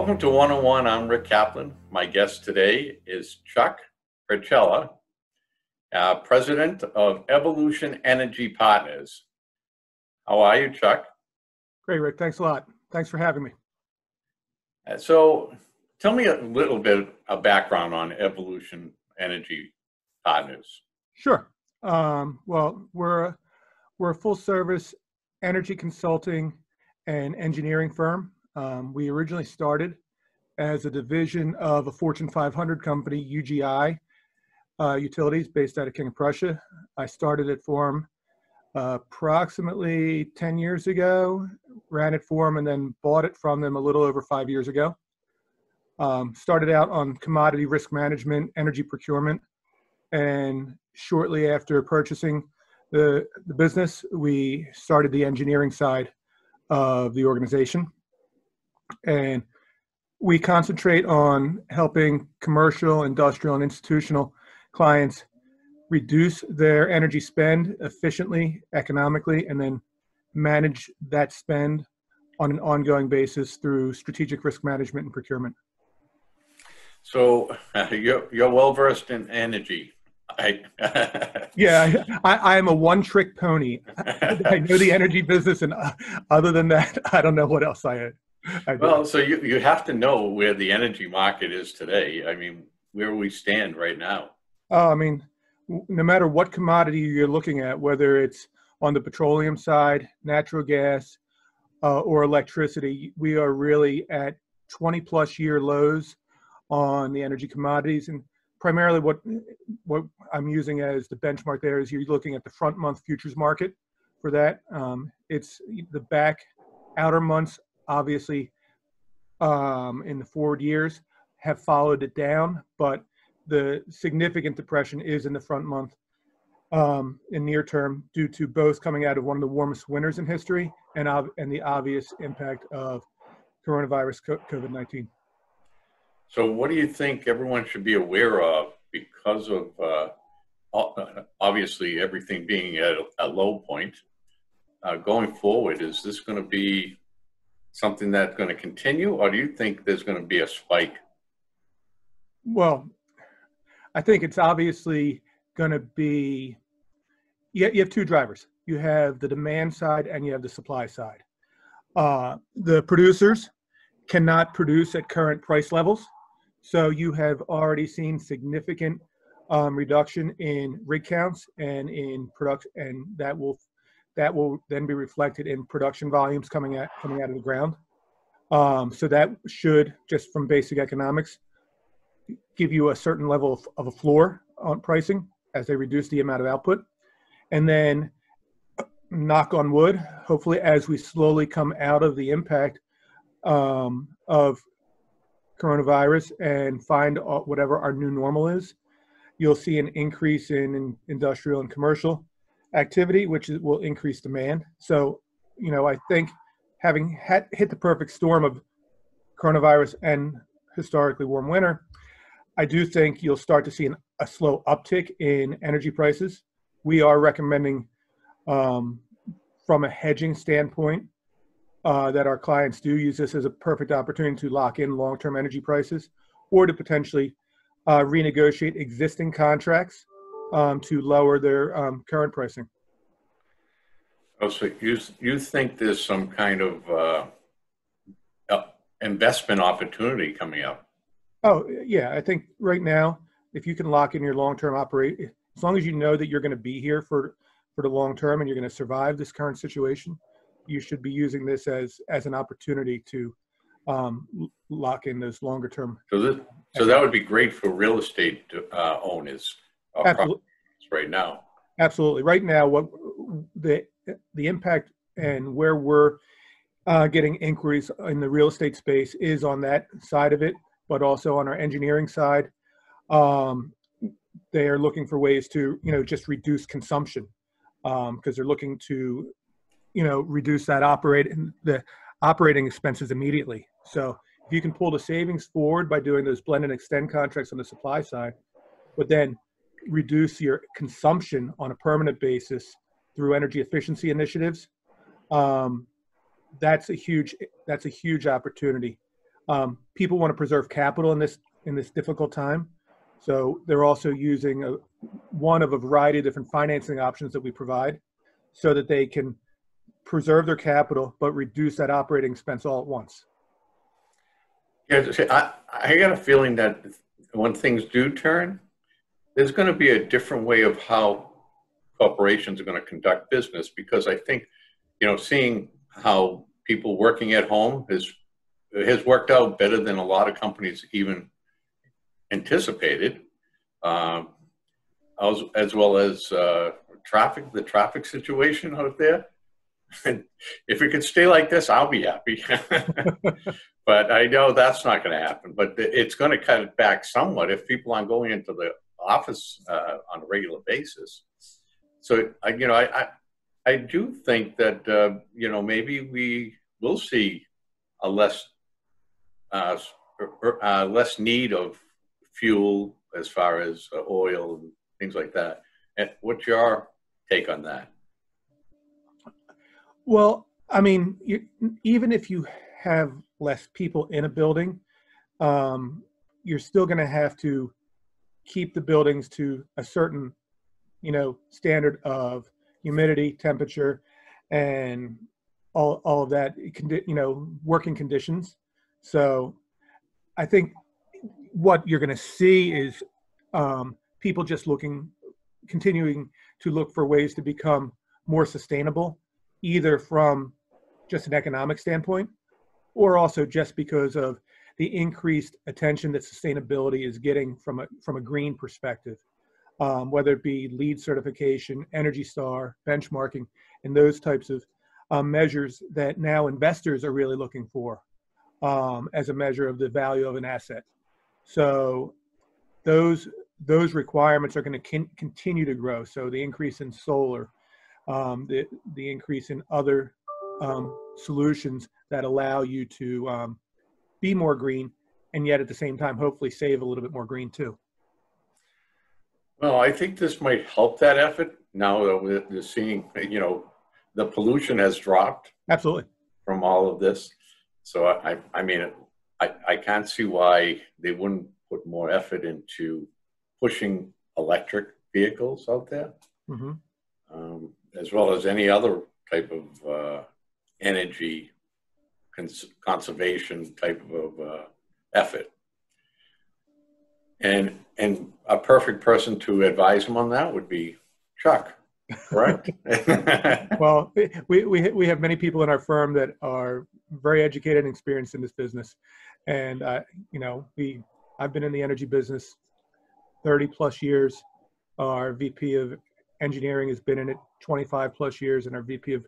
Welcome to 101. I'm Rick Kaplan. My guest today is Chuck Hurchalla, President of Evolution Energy Partners. How are you, Chuck? Great, Rick. Thanks a lot. Thanks for having me. So tell me a little bit of background on Evolution Energy Partners. Sure. Well, we're a full-service energy consulting and engineering firm. We originally started as a division of a Fortune 500 company, UGI Utilities, based out of King of Prussia. I started it for them approximately 10 years ago, ran it for them, and then bought it from them a little over 5 years ago. Started out on commodity risk management, energy procurement, and shortly after purchasing the business, we started the engineering side of the organization. And we concentrate on helping commercial, industrial, and institutional clients reduce their energy spend efficiently, economically, and then manage that spend on an ongoing basis through strategic risk management and procurement. So you're well versed in energy. Yeah, I am a one-trick pony. I know the energy business, and other than that, I don't know what else I do. Well, so you have to know where the energy market is today. I mean, where we stand right now. I mean, no matter what commodity you're looking at, whether it's on the petroleum side, natural gas, or electricity, we are really at 20-plus year lows on the energy commodities. And primarily what I'm using as the benchmark there is you're looking at the front month futures market for that. It's the back outer months, obviously, in the forward years have followed it down, but the significant depression is in the front month in near term due to both coming out of one of the warmest winters in history and the obvious impact of coronavirus COVID-19. So what do you think everyone should be aware of because of obviously everything being at a low point going forward? Is this going to be something that's going to continue, or do you think there's going to be a spike? Well, I think it's obviously going to be, you have two drivers. You have the demand side and you have the supply side. The producers cannot produce at current price levels. So you have already seen significant reduction in rig counts and in production, and that will then be reflected in production volumes coming out of the ground. So that should, just from basic economics, give you a certain level of a floor on pricing as they reduce the amount of output. And then, knock on wood, hopefully as we slowly come out of the impact of coronavirus and find whatever our new normal is, you'll see an increase in industrial and commercial activity, which will increase demand. So, I think having hit the perfect storm of coronavirus and historically warm winter, I do think you'll start to see a slow uptick in energy prices. We are recommending, from a hedging standpoint, that our clients do use this as a perfect opportunity to lock in long-term energy prices or to potentially renegotiate existing contracts to lower their current pricing. Oh, so you think there's some kind of investment opportunity coming up? Oh, yeah. I think right now, if you can lock in your long-term as long as you know that you're going to be here for the long term and you're going to survive this current situation, you should be using this as an opportunity to lock in those longer term. So that would be great for real estate owners right now. Absolutely. Right now, what the impact and where we're getting inquiries in the real estate space is on that side of it, but also on our engineering side. They are looking for ways to, just reduce consumption because they're looking to, reduce the operating expenses immediately. So if you can pull the savings forward by doing those blend and extend contracts on the supply side, but then reduce your consumption on a permanent basis through energy efficiency initiatives, that's a huge opportunity People want to preserve capital in this difficult time, so they're also using one of a variety of different financing options that we provide, so that they can preserve their capital but reduce that operating expense all at once. Yeah, I got a feeling that when things do turn, there's going to be a different way of how corporations are going to conduct business, because I think, seeing how people working at home has worked out better than a lot of companies even anticipated, as well as the traffic situation out there. And if it could stay like this, I'll be happy. But I know that's not going to happen. But it's going to cut it back somewhat if people aren't going into the office on a regular basis. So I do think that maybe we will see a less need of fuel as far as oil and things like that. And what's your take on that? Well, I mean, even if you have less people in a building, you're still going to have to keep the buildings to a certain, standard of humidity, temperature, and all of that, working conditions. So I think what you're going to see is people just continuing to look for ways to become more sustainable, either from just an economic standpoint, or also just because of the increased attention that sustainability is getting from a green perspective, whether it be LEED certification, Energy Star, benchmarking, and those types of measures that now investors are really looking for as a measure of the value of an asset. So those requirements are going to continue to grow. So the increase in solar, the increase in other solutions that allow you to be more green, and yet at the same time hopefully save a little bit more green too. Well, I think this might help that effort now that we're seeing, the pollution has dropped. Absolutely. From all of this. So I can't see why they wouldn't put more effort into pushing electric vehicles out there, as well as any other type of energy conservation type of effort. And a perfect person to advise him on that would be Chuck, correct? Well, we have many people in our firm that are very educated and experienced in this business. And, I've been in the energy business 30 plus years. Our VP of engineering has been in it 25 plus years, and our VP of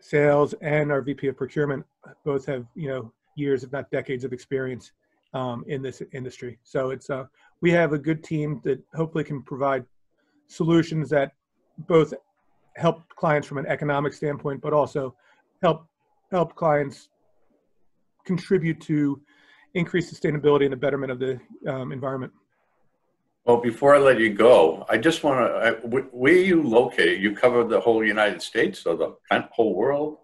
sales and our VP of procurement both have, years, if not decades of experience in this industry. So we have a good team that hopefully can provide solutions that both help clients from an economic standpoint, but also help clients contribute to increased sustainability and the betterment of the environment. Well, before I let you go, I just want to, where are you located? You cover the whole United States or the whole world?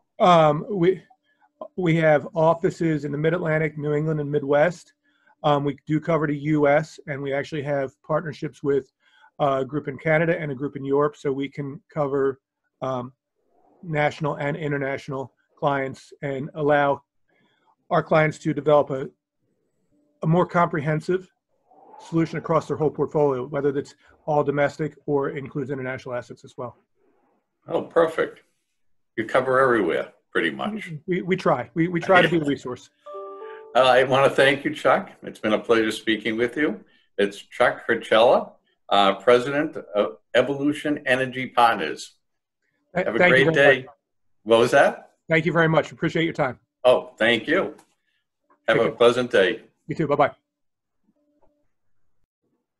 We have offices in the Mid-Atlantic, New England, and Midwest. We do cover the U.S., and we actually have partnerships with a group in Canada and a group in Europe, so we can cover national and international clients and allow our clients to develop a more comprehensive solution across their whole portfolio, whether that's all domestic or includes international assets as well. Oh, perfect. You cover everywhere, pretty much. We try. We try to be a resource. I want to thank you, Chuck. It's been a pleasure speaking with you. It's Chuck Hurchalla, President of Evolution Energy Partners. Have a great day. What was that? Thank you very much. Appreciate your time. Oh, thank you. Have a pleasant day. You too. Bye-bye.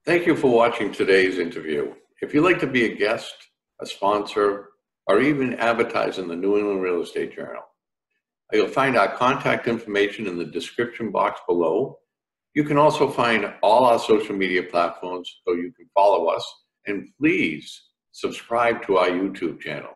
Thank you for watching today's interview. If you'd like to be a guest, a sponsor, or even advertise in the New England Real Estate Journal, you'll find our contact information in the description box below. You can also find all our social media platforms so you can follow us, and please subscribe to our YouTube channel.